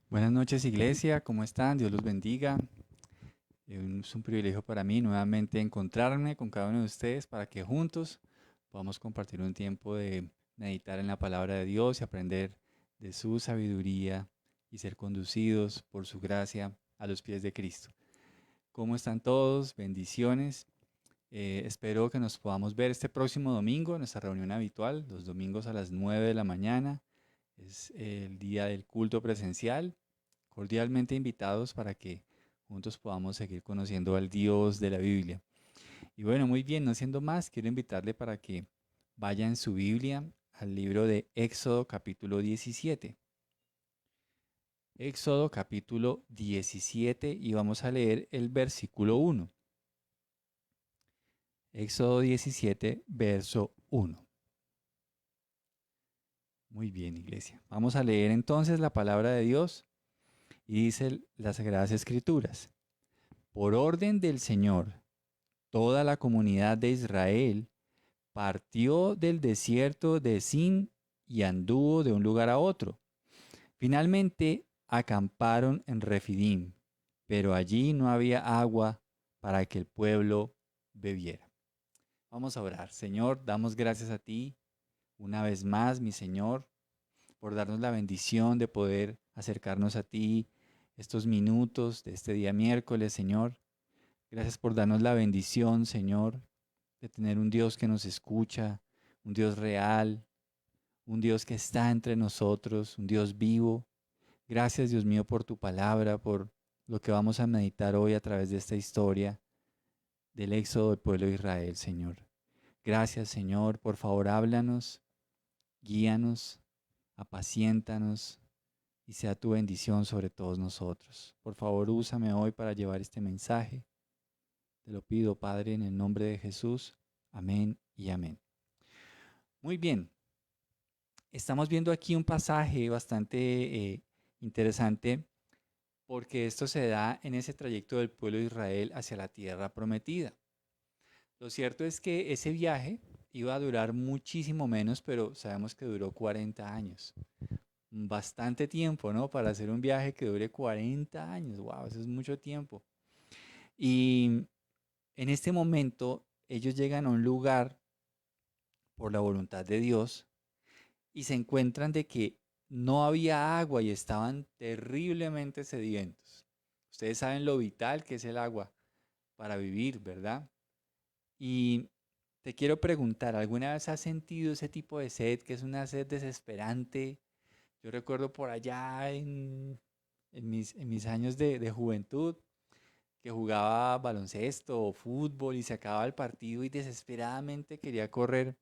Buenas noches, iglesia, ¿cómo están? Dios los bendiga. Es un privilegio para mí nuevamente encontrarme con cada uno de ustedes para que juntos podamos compartir un tiempo de meditar en la palabra de Dios y aprender de su sabiduría y ser conducidos por su gracia a los pies de Cristo. ¿Cómo están todos? Bendiciones. Espero que nos podamos ver este próximo domingo en nuestra reunión habitual, los domingos a las 9 de la mañana. Es el día del culto presencial. Cordialmente invitados para que juntos podamos seguir conociendo al Dios de la Biblia. Y bueno, muy bien, no siendo más, quiero invitarle para que vaya en su Biblia al libro de Éxodo capítulo 17. Éxodo capítulo 17 y vamos a leer el versículo 1. Éxodo 17, verso 1. Muy bien, iglesia. Vamos a leer entonces la palabra de Dios y dice las Sagradas Escrituras. Por orden del Señor, toda la comunidad de Israel partió del desierto de Sin y anduvo de un lugar a otro. Finalmente acamparon en Refidim, pero allí no había agua para que el pueblo bebiera. Vamos a orar. Señor, damos gracias a ti una vez más, mi Señor, por darnos la bendición de poder acercarnos a ti estos minutos de este día miércoles, Señor. Gracias por darnos la bendición, Señor, de tener un Dios que nos escucha, un Dios real, un Dios que está entre nosotros, un Dios vivo. Gracias, Dios mío, por tu palabra, por lo que vamos a meditar hoy a través de esta historia del éxodo del pueblo de Israel, Señor. Gracias, Señor. Por favor, háblanos, guíanos, apaciéntanos y sea tu bendición sobre todos nosotros. Por favor, úsame hoy para llevar este mensaje. Te lo pido, Padre, en el nombre de Jesús. Amén y amén. Muy bien, estamos viendo aquí un pasaje bastante interesante porque esto se da en ese trayecto del pueblo de Israel hacia la tierra prometida. Lo cierto es que ese viaje iba a durar muchísimo menos, pero sabemos que duró 40 años. Bastante tiempo, ¿no? Para hacer un viaje que dure 40 años. Wow, eso es mucho tiempo. Y en este momento ellos llegan a un lugar por la voluntad de Dios y se encuentran de que no había agua y estaban terriblemente sedientos. Ustedes saben lo vital que es el agua para vivir, ¿verdad? Y te quiero preguntar, ¿alguna vez has sentido ese tipo de sed, que es una sed desesperante? Yo recuerdo por allá en mis años de juventud que jugaba baloncesto o fútbol y se acababa el partido y desesperadamente quería correr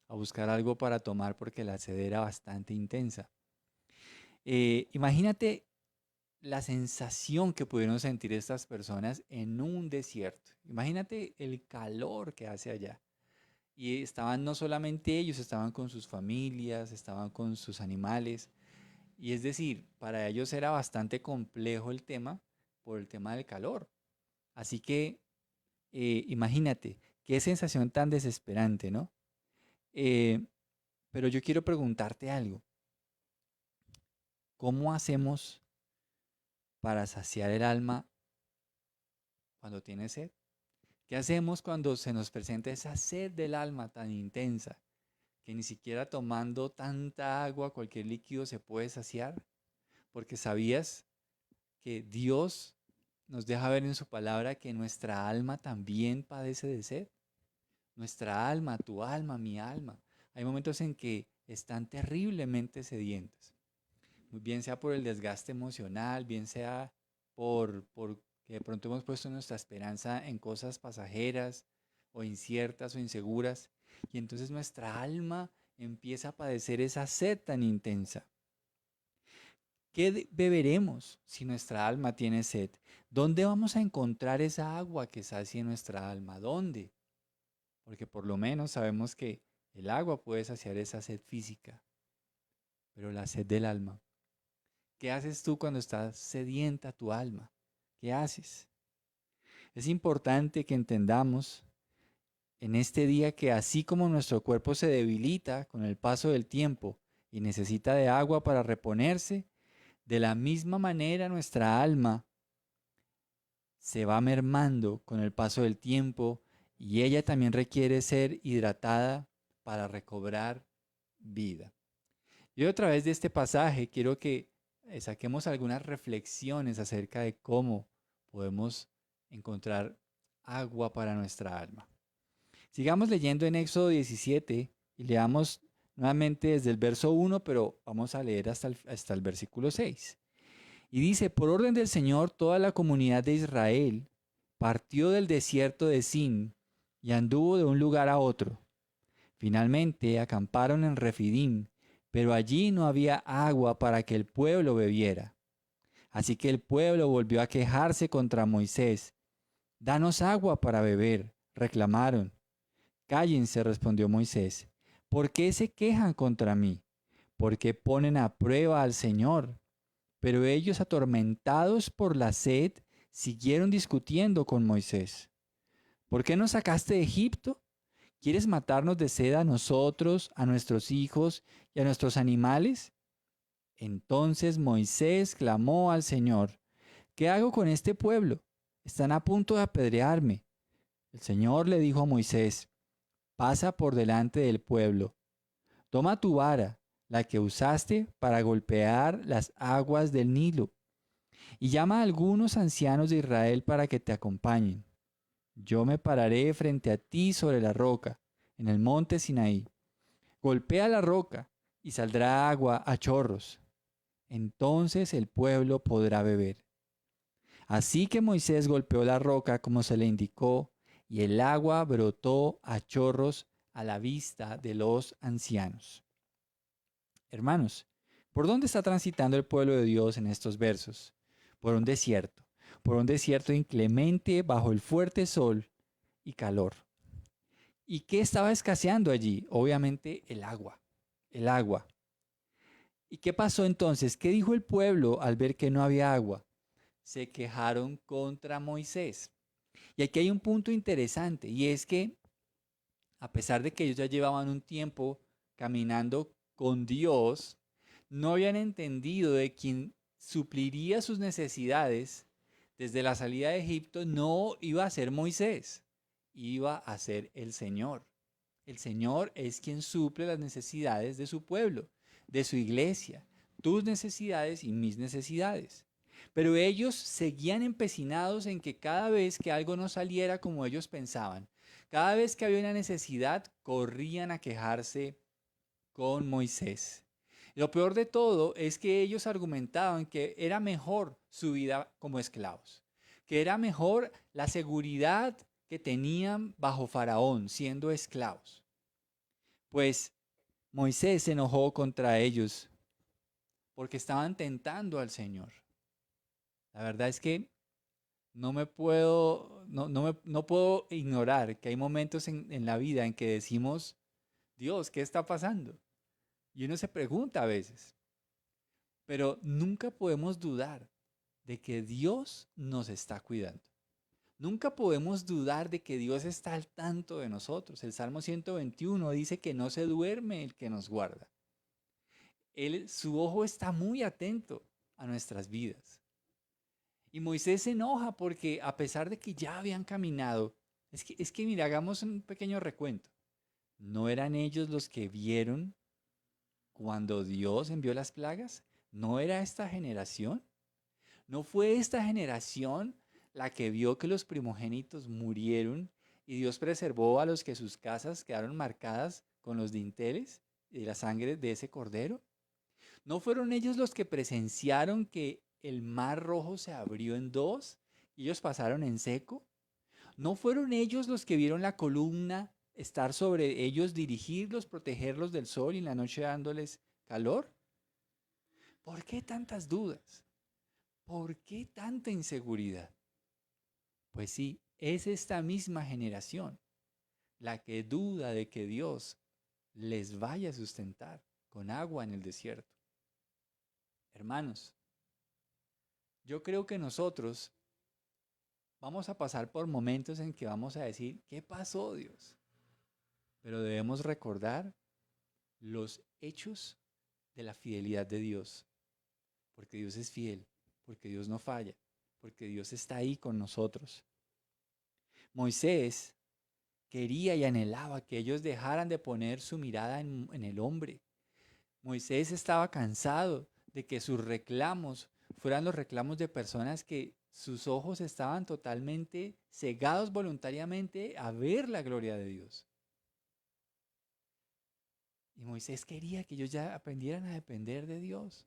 a buscar algo para tomar porque la sed era bastante intensa. Imagínate la sensación que pudieron sentir estas personas en un desierto. Imagínate el calor que hace allá. Y estaban no solamente ellos, estaban con sus familias, estaban con sus animales. Y es decir, para ellos era bastante complejo el tema por el tema del calor. Así que imagínate, qué sensación tan desesperante, ¿no? Eh, pero yo quiero preguntarte algo. ¿Cómo hacemos para saciar el alma cuando tiene sed? ¿Qué hacemos cuando se nos presenta esa sed del alma tan intensa que ni siquiera tomando tanta agua, cualquier líquido se puede saciar? Porque sabías que Dios nos deja ver en su palabra que nuestra alma también padece de sed. Nuestra alma, tu alma, mi alma. Hay momentos en que están terriblemente sedientas. Muy bien sea por el desgaste emocional, bien sea por que de pronto hemos puesto nuestra esperanza en cosas pasajeras o inciertas o inseguras. Y entonces nuestra alma empieza a padecer esa sed tan intensa. ¿Qué beberemos si nuestra alma tiene sed? ¿Dónde vamos a encontrar esa agua que sacie nuestra alma? ¿Dónde? Porque por lo menos sabemos que el agua puede saciar esa sed física, pero la sed del alma. ¿Qué haces tú cuando estás sedienta tu alma? ¿Qué haces? Es importante que entendamos en este día que así como nuestro cuerpo se debilita con el paso del tiempo y necesita de agua para reponerse, De la misma manera nuestra alma se va mermando con el paso del tiempo y ella también requiere ser hidratada para recobrar vida. Yo a través de este pasaje quiero que saquemos algunas reflexiones acerca de cómo podemos encontrar agua para nuestra alma. Sigamos leyendo en Éxodo 17 y leamos nuevamente desde el verso 1, pero vamos a leer hasta el versículo 6. Y dice, por orden del Señor, toda la comunidad de Israel partió del desierto de Sin y anduvo de un lugar a otro. Finalmente acamparon en Refidim, pero allí no había agua para que el pueblo bebiera. Así que el pueblo volvió a quejarse contra Moisés. Danos agua para beber, reclamaron. Cállense, respondió Moisés. ¿Por qué se quejan contra mí? ¿Por qué ponen a prueba al Señor? Pero ellos, atormentados por la sed, siguieron discutiendo con Moisés. ¿Por qué nos sacaste de Egipto? ¿Quieres matarnos de sed a nosotros, a nuestros hijos y a nuestros animales? Entonces Moisés clamó al Señor, ¿qué hago con este pueblo? Están a punto de apedrearme. El Señor le dijo a Moisés, pasa por delante del pueblo, toma tu vara, la que usaste para golpear las aguas del Nilo, y llama a algunos ancianos de Israel para que te acompañen. Yo me pararé frente a ti sobre la roca, en el monte Sinaí. Golpea la roca y saldrá agua a chorros. Entonces el pueblo podrá beber. Así que Moisés golpeó la roca como se le indicó, y el agua brotó a chorros a la vista de los ancianos. Hermanos, ¿por dónde está transitando el pueblo de Dios en estos versos? Por un desierto inclemente bajo el fuerte sol y calor. ¿Y qué estaba escaseando allí? Obviamente el agua. ¿Y qué pasó entonces? ¿Qué dijo el pueblo al ver que no había agua? Se quejaron contra Moisés. Y aquí hay un punto interesante, y es que a pesar de que ellos ya llevaban un tiempo caminando con Dios, no habían entendido de quien supliría sus necesidades desde la salida de Egipto no iba a ser Moisés, iba a ser el Señor. El Señor es quien suple las necesidades de su pueblo, de su iglesia, tus necesidades y mis necesidades. Pero ellos seguían empecinados en que cada vez que algo no saliera como ellos pensaban, cada vez que había una necesidad, corrían a quejarse con Moisés. Lo peor de todo es que ellos argumentaban que era mejor su vida como esclavos, que era mejor la seguridad que tenían bajo Faraón siendo esclavos. Pues Moisés se enojó contra ellos porque estaban tentando al Señor. La verdad es que no puedo ignorar que hay momentos en la vida en que decimos, Dios, ¿qué está pasando? Y uno se pregunta a veces, pero nunca podemos dudar de que Dios nos está cuidando. Nunca podemos dudar de que Dios está al tanto de nosotros. El Salmo 121 dice que no se duerme el que nos guarda. Su ojo está muy atento a nuestras vidas. Y Moisés se enoja porque a pesar de que ya habían caminado, es que mira, hagamos un pequeño recuento. ¿No eran ellos los que vieron cuando Dios envió las plagas? ¿No era esta generación? ¿No fue esta generación la que vio que los primogénitos murieron y Dios preservó a los que sus casas quedaron marcadas con los dinteles y la sangre de ese cordero? ¿No fueron ellos los que presenciaron que el mar rojo se abrió en dos y ellos pasaron en seco? ¿No fueron ellos los que vieron la columna estar sobre ellos, dirigirlos, protegerlos del sol y en la noche dándoles calor? ¿Por qué tantas dudas? ¿Por qué tanta inseguridad? Pues sí, es esta misma generación la que duda de que Dios les vaya a sustentar con agua en el desierto. Hermanos, yo creo que nosotros vamos a pasar por momentos en que vamos a decir, ¿qué pasó, Dios? Pero debemos recordar los hechos de la fidelidad de Dios. porque Dios es fiel, porque Dios no falla, porque Dios está ahí con nosotros. Moisés quería y anhelaba que ellos dejaran de poner su mirada en el hombre. Moisés estaba cansado de que sus reclamos fueran los reclamos de personas que sus ojos estaban totalmente cegados voluntariamente a ver la gloria de Dios. Y Moisés quería que ellos ya aprendieran a depender de Dios.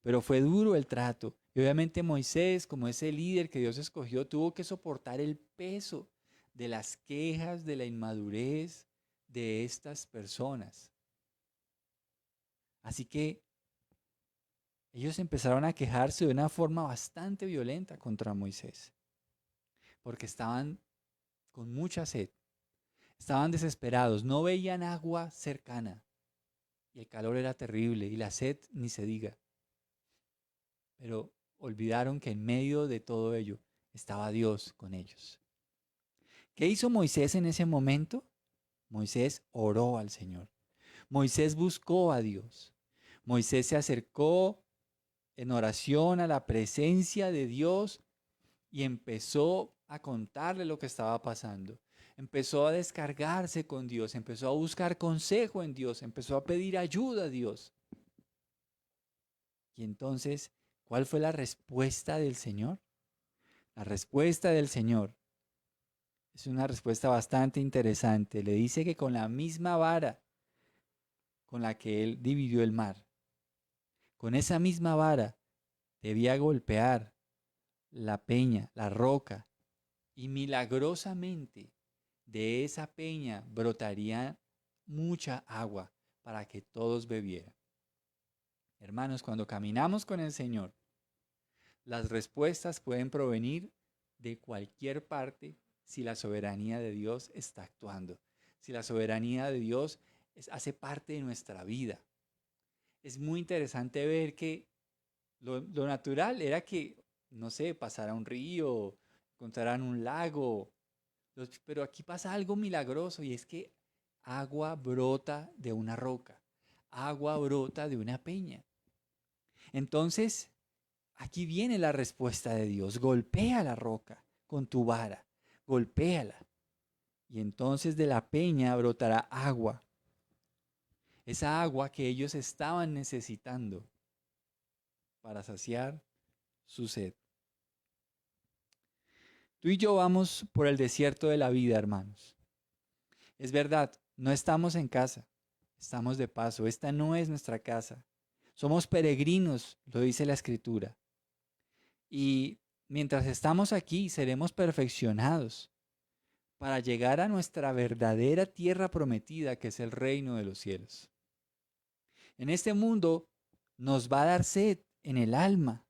Pero fue duro el trato. Y obviamente Moisés, como ese líder que Dios escogió, tuvo que soportar el peso de las quejas, de la inmadurez de estas personas. Así que ellos empezaron a quejarse de una forma bastante violenta contra Moisés, porque estaban con mucha sed, estaban desesperados, no veían agua cercana y el calor era terrible y la sed ni se diga. Pero olvidaron que en medio de todo ello estaba Dios con ellos. ¿Qué hizo Moisés en ese momento? Moisés oró al Señor. Moisés buscó a Dios. Moisés se acercó en oración a la presencia de Dios y empezó a contarle lo que estaba pasando. Empezó a descargarse con Dios, empezó a buscar consejo en Dios, empezó a pedir ayuda a Dios. Y entonces, ¿cuál fue la respuesta del Señor? La respuesta del Señor es una respuesta bastante interesante. Le dice que con la misma vara con la que él dividió el mar, con esa misma vara debía golpear la peña, la roca, y milagrosamente de esa peña brotaría mucha agua para que todos bebieran. Hermanos, cuando caminamos con el Señor, las respuestas pueden provenir de cualquier parte si la soberanía de Dios está actuando, si la soberanía de Dios hace parte de nuestra vida. Es muy interesante ver que lo natural era que, no sé, pasara un río, encontraran un lago, pero aquí pasa algo milagroso y es que agua brota de una roca, agua brota de una peña. Entonces, aquí viene la respuesta de Dios. Golpea la roca con tu vara, golpéala. Y entonces de la peña brotará agua. Esa agua que ellos estaban necesitando para saciar su sed. Tú y yo vamos por el desierto de la vida, hermanos. Es verdad, no estamos en casa, estamos de paso. Esta no es nuestra casa. Somos peregrinos, lo dice la Escritura. Y mientras estamos aquí, seremos perfeccionados para llegar a nuestra verdadera tierra prometida, que es el reino de los cielos. En este mundo nos va a dar sed en el alma.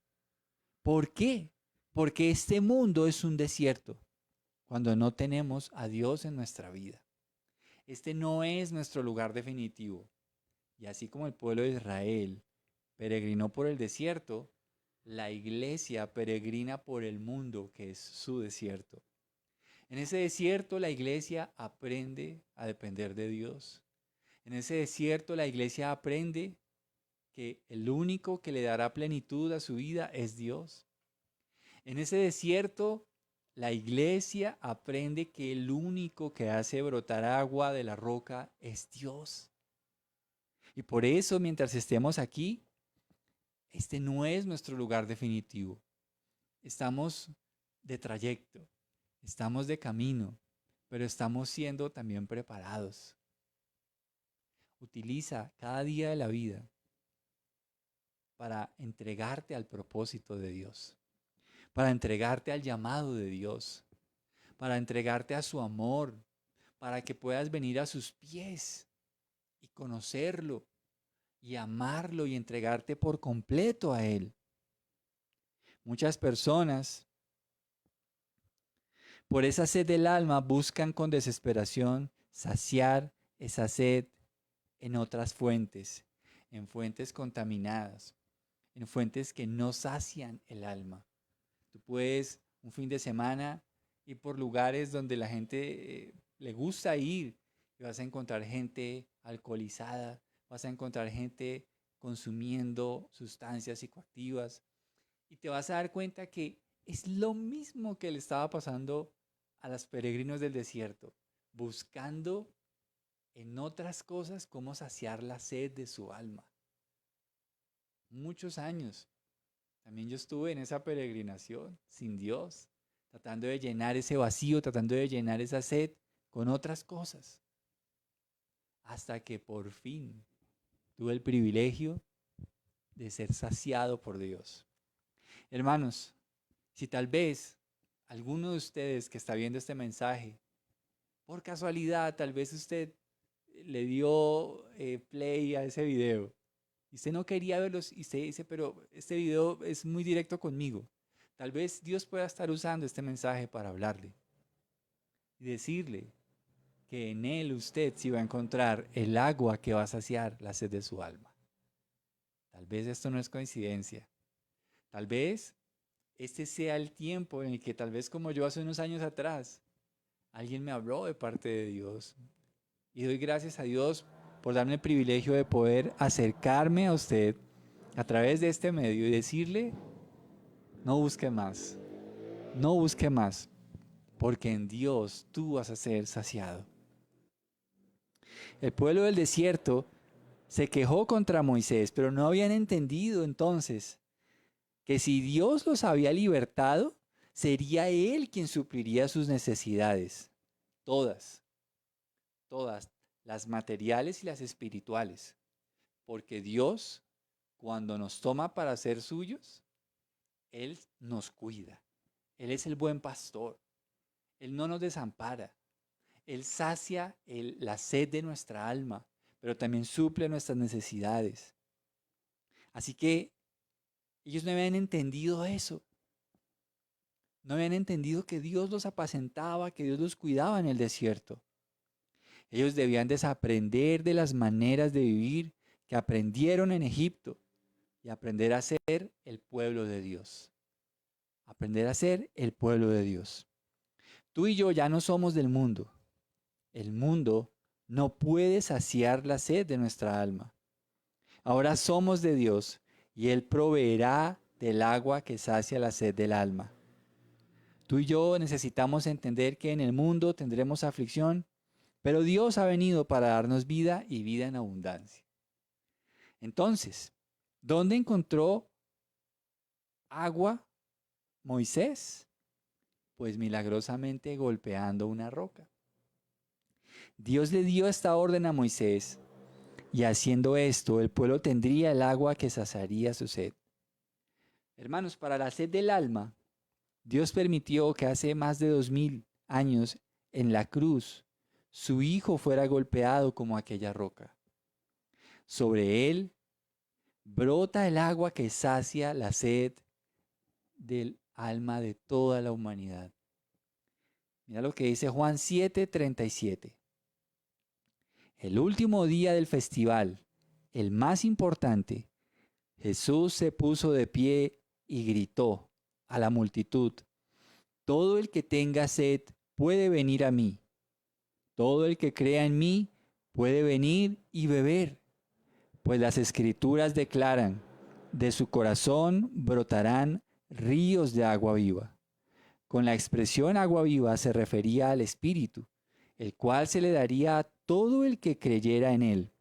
¿Por qué? Porque este mundo es un desierto cuando no tenemos a Dios en nuestra vida. Este no es nuestro lugar definitivo. Y así como el pueblo de Israel peregrinó por el desierto, la iglesia peregrina por el mundo, que es su desierto. En ese desierto la iglesia aprende a depender de Dios. En ese desierto la iglesia aprende que el único que le dará plenitud a su vida es Dios. En ese desierto la iglesia aprende que el único que hace brotar agua de la roca es Dios. Y por eso, mientras estemos aquí, este no es nuestro lugar definitivo. Estamos de trayecto, estamos de camino, pero estamos siendo también preparados. Utiliza cada día de la vida para entregarte al propósito de Dios, para entregarte al llamado de Dios, para entregarte a su amor, para que puedas venir a sus pies y conocerlo y amarlo y entregarte por completo a Él. Muchas personas, por esa sed del alma, buscan con desesperación saciar esa sed en otras fuentes, en fuentes contaminadas, en fuentes que no sacian el alma. Tú puedes un fin de semana ir por lugares donde la gente le gusta ir y vas a encontrar gente alcoholizada, vas a encontrar gente consumiendo sustancias psicoactivas. Y te vas a dar cuenta que es lo mismo que le estaba pasando a los peregrinos del desierto, buscando en otras cosas cómo saciar la sed de su alma. Muchos años. También yo estuve en esa peregrinación sin Dios, tratando de llenar ese vacío, tratando de llenar esa sed con otras cosas. Hasta que por fin tuve el privilegio de ser saciado por Dios. Hermanos, si tal vez alguno de ustedes que está viendo este mensaje, por casualidad, tal vez usted le dio play a ese video y usted no quería verlos y usted dice, pero este video es muy directo conmigo. Tal vez Dios pueda estar usando este mensaje para hablarle y decirle que en él usted sí va a encontrar el agua que va a saciar la sed de su alma. Tal vez esto no es coincidencia. Tal vez este sea el tiempo en el que tal vez como yo hace unos años atrás, alguien me habló de parte de Dios. Y doy gracias a Dios por darme el privilegio de poder acercarme a usted a través de este medio y decirle, no busque más, no busque más, porque en Dios tú vas a ser saciado. El pueblo del desierto se quejó contra Moisés, pero no habían entendido entonces que si Dios los había libertado, sería Él quien supliría sus necesidades, todas, todas, las materiales y las espirituales, porque Dios, cuando nos toma para ser suyos, Él nos cuida, Él es el buen pastor, Él no nos desampara, Él sacia la sed de nuestra alma, pero también suple nuestras necesidades. Así que ellos no habían entendido eso. No habían entendido que Dios los apacentaba, que Dios los cuidaba en el desierto. Ellos debían desaprender de las maneras de vivir que aprendieron en Egipto y aprender a ser el pueblo de Dios. Aprender a ser el pueblo de Dios. Tú y yo ya no somos del mundo. El mundo no puede saciar la sed de nuestra alma. Ahora somos de Dios y Él proveerá del agua que sacia la sed del alma. Tú y yo necesitamos entender que en el mundo tendremos aflicción, pero Dios ha venido para darnos vida y vida en abundancia. Entonces, ¿dónde encontró agua Moisés? Pues milagrosamente golpeando una roca. Dios le dio esta orden a Moisés y haciendo esto el pueblo tendría el agua que saciaría su sed. Hermanos, para la sed del alma, Dios permitió que hace más de 2000 años en la cruz su hijo fuera golpeado como aquella roca. Sobre él brota el agua que sacia la sed del alma de toda la humanidad. Mira lo que dice Juan 7:37. El último día del festival, el más importante, Jesús se puso de pie y gritó a la multitud: todo el que tenga sed puede venir a mí. Todo el que crea en mí puede venir y beber. Pues las escrituras declaran, de su corazón brotarán ríos de agua viva. Con la expresión agua viva se refería al Espíritu, el cual se le daría a todo el que creyera en él.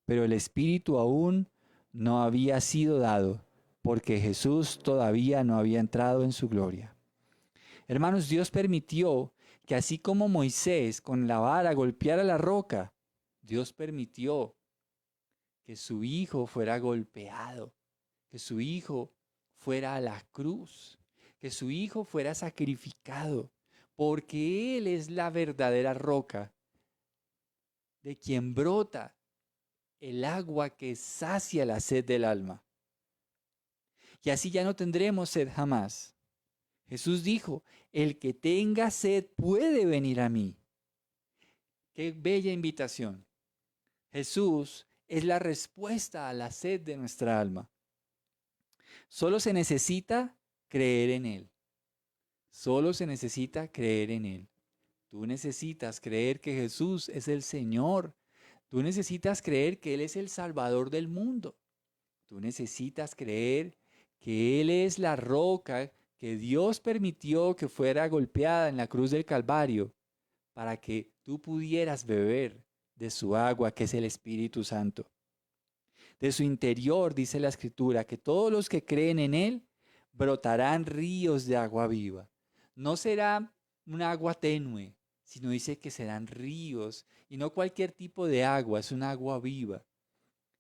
Pero el Espíritu aún no había sido dado, porque Jesús todavía no había entrado en su gloria. Hermanos, Dios permitió que así como Moisés con la vara golpeara la roca, Dios permitió que su hijo fuera golpeado, que su hijo fuera a la cruz, que su hijo fuera sacrificado, porque Él es la verdadera roca de quien brota el agua que sacia la sed del alma. Y así ya no tendremos sed jamás. Jesús dijo, el que tenga sed puede venir a mí. Qué bella invitación. Jesús es la respuesta a la sed de nuestra alma. Solo se necesita creer en Él. Solo se necesita creer en Él. Tú necesitas creer que Jesús es el Señor. Tú necesitas creer que Él es el Salvador del mundo. Tú necesitas creer que Él es la roca que Dios permitió que fuera golpeada en la cruz del Calvario para que tú pudieras beber de su agua, que es el Espíritu Santo. De su interior, dice la Escritura, que todos los que creen en Él brotarán ríos de agua viva. No será un agua tenue, sino dice que serán ríos, y no cualquier tipo de agua, es un agua viva.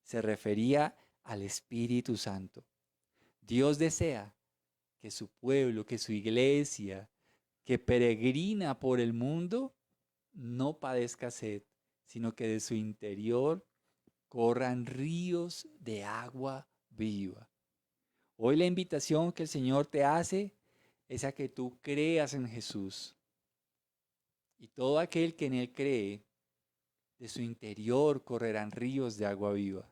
Se refería al Espíritu Santo. Dios desea que su pueblo, que su iglesia, que peregrina por el mundo, no padezca sed, sino que de su interior corran ríos de agua viva. Hoy la invitación que el Señor te hace es a que tú creas en Jesús. Y todo aquel que en Él cree, de su interior correrán ríos de agua viva.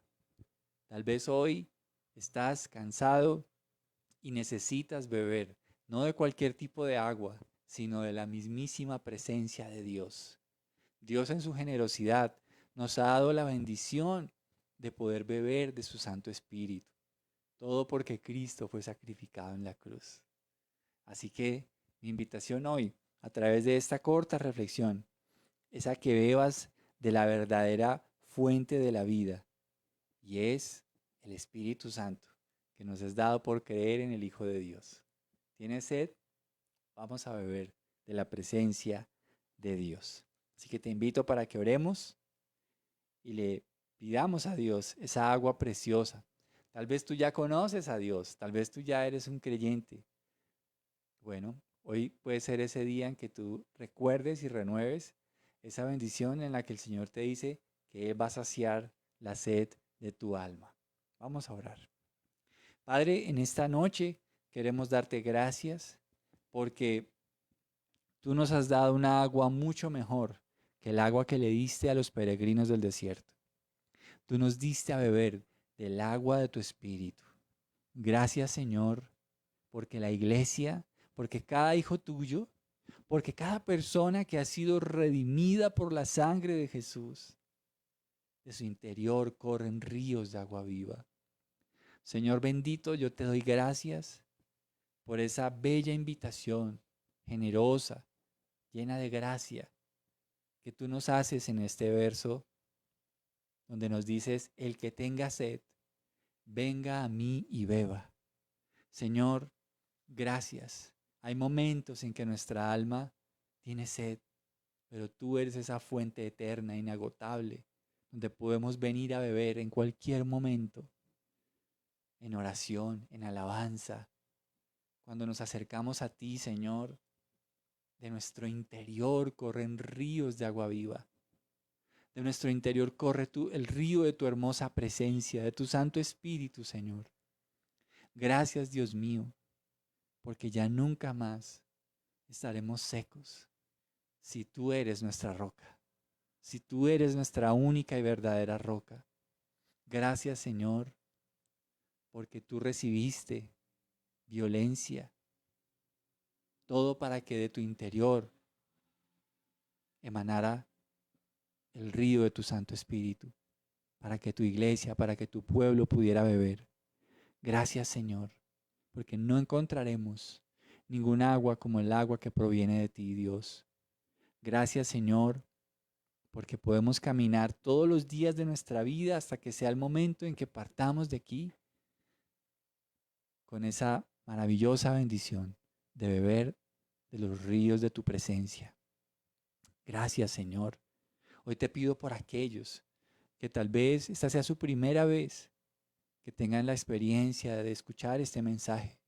Tal vez hoy estás cansado y necesitas beber, no de cualquier tipo de agua, sino de la mismísima presencia de Dios. Dios en su generosidad nos ha dado la bendición de poder beber de su Santo Espíritu. Todo porque Cristo fue sacrificado en la cruz. Así que mi invitación hoy, a través de esta corta reflexión, es a que bebas de la verdadera fuente de la vida, y es el Espíritu Santo, que nos es dado por creer en el Hijo de Dios. ¿Tienes sed? Vamos a beber de la presencia de Dios. Así que te invito para que oremos y le pidamos a Dios esa agua preciosa. Tal vez tú ya conoces a Dios, tal vez tú ya eres un creyente. Bueno, hoy puede ser ese día en que tú recuerdes y renueves esa bendición en la que el Señor te dice que Él va a saciar la sed de tu alma. Vamos a orar. Padre, en esta noche queremos darte gracias porque tú nos has dado una agua mucho mejor que el agua que le diste a los peregrinos del desierto. Tú nos diste a beber del agua de tu espíritu. Gracias, Señor, porque la iglesia, porque cada hijo tuyo, porque cada persona que ha sido redimida por la sangre de Jesús, de su interior corren ríos de agua viva. Señor bendito, yo te doy gracias por esa bella invitación, generosa, llena de gracia, que tú nos haces en este verso, donde nos dices, el que tenga sed, venga a mí y beba. Señor, gracias. Hay momentos en que nuestra alma tiene sed, pero tú eres esa fuente eterna, inagotable, donde podemos venir a beber en cualquier momento, en oración, en alabanza. Cuando nos acercamos a ti, Señor, de nuestro interior corren ríos de agua viva. De nuestro interior corre el río de tu hermosa presencia, de tu Santo Espíritu, Señor. Gracias, Dios mío, porque ya nunca más estaremos secos si tú eres nuestra roca, si tú eres nuestra única y verdadera roca. Gracias, Señor, porque tú recibiste violencia, todo para que de tu interior emanara el río de tu Santo Espíritu, para que tu iglesia, para que tu pueblo pudiera beber. Gracias, Señor, porque no encontraremos ningún agua como el agua que proviene de ti, Dios. Gracias, Señor, porque podemos caminar todos los días de nuestra vida hasta que sea el momento en que partamos de aquí con esa maravillosa bendición de beber de los ríos de tu presencia. Gracias, Señor. Hoy te pido por aquellos que tal vez esta sea su primera vez que tengan la experiencia de escuchar este mensaje.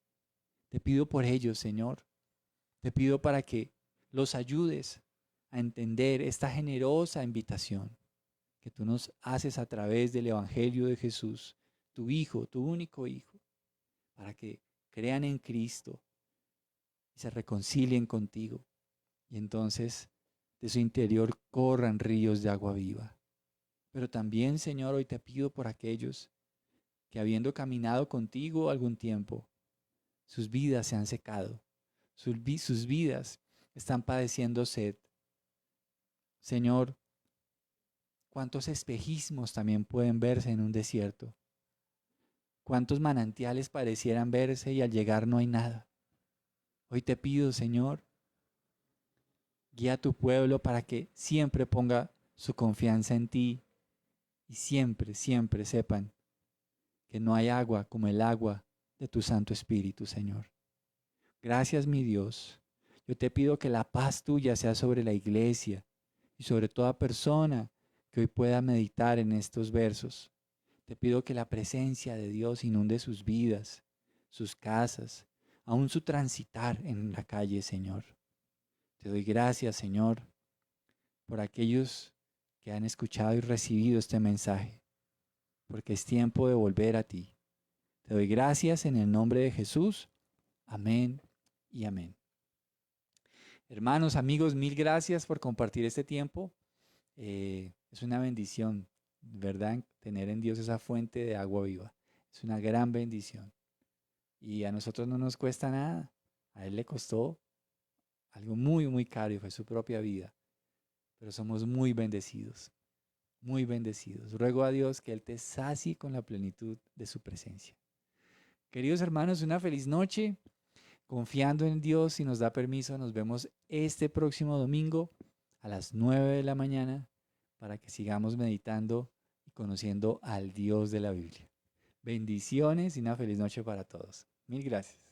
Te pido por ellos, Señor. Te pido para que los ayudes a entender esta generosa invitación que tú nos haces a través del Evangelio de Jesús, tu Hijo, tu único Hijo, para que crean en Cristo y se reconcilien contigo. Y entonces de su interior corran ríos de agua viva. Pero también, Señor, hoy te pido por aquellos que habiendo caminado contigo algún tiempo, sus vidas se han secado, sus vidas están padeciendo sed. Señor, cuántos espejismos también pueden verse en un desierto. cuántos manantiales parecieran verse y al llegar no hay nada. Hoy te pido, Señor, guía a tu pueblo para que siempre ponga su confianza en ti y siempre, siempre sepan que no hay agua como el agua de tu Santo Espíritu, Señor. Gracias, mi Dios. Yo te pido que la paz tuya sea sobre la iglesia y sobre toda persona que hoy pueda meditar en estos versos. Te pido que la presencia de Dios inunde sus vidas, sus casas, aún su transitar en la calle, Señor. Te doy gracias, Señor, por aquellos que han escuchado y recibido este mensaje, porque es tiempo de volver a ti. Te doy gracias en el nombre de Jesús. Amén y amén. Hermanos, amigos, mil gracias por compartir este tiempo. Es una bendición, ¿verdad? Tener en Dios esa fuente de agua viva. Es una gran bendición. Y a nosotros no nos cuesta nada. A Él le costó algo muy, muy caro y fue su propia vida. Pero somos muy bendecidos, muy bendecidos. Ruego a Dios que Él te sacie con la plenitud de su presencia. Queridos hermanos, una feliz noche. Confiando en Dios, si nos da permiso, nos vemos este próximo domingo a las 9 de la mañana para que sigamos meditando y conociendo al Dios de la Biblia. Bendiciones y una feliz noche para todos. Mil gracias.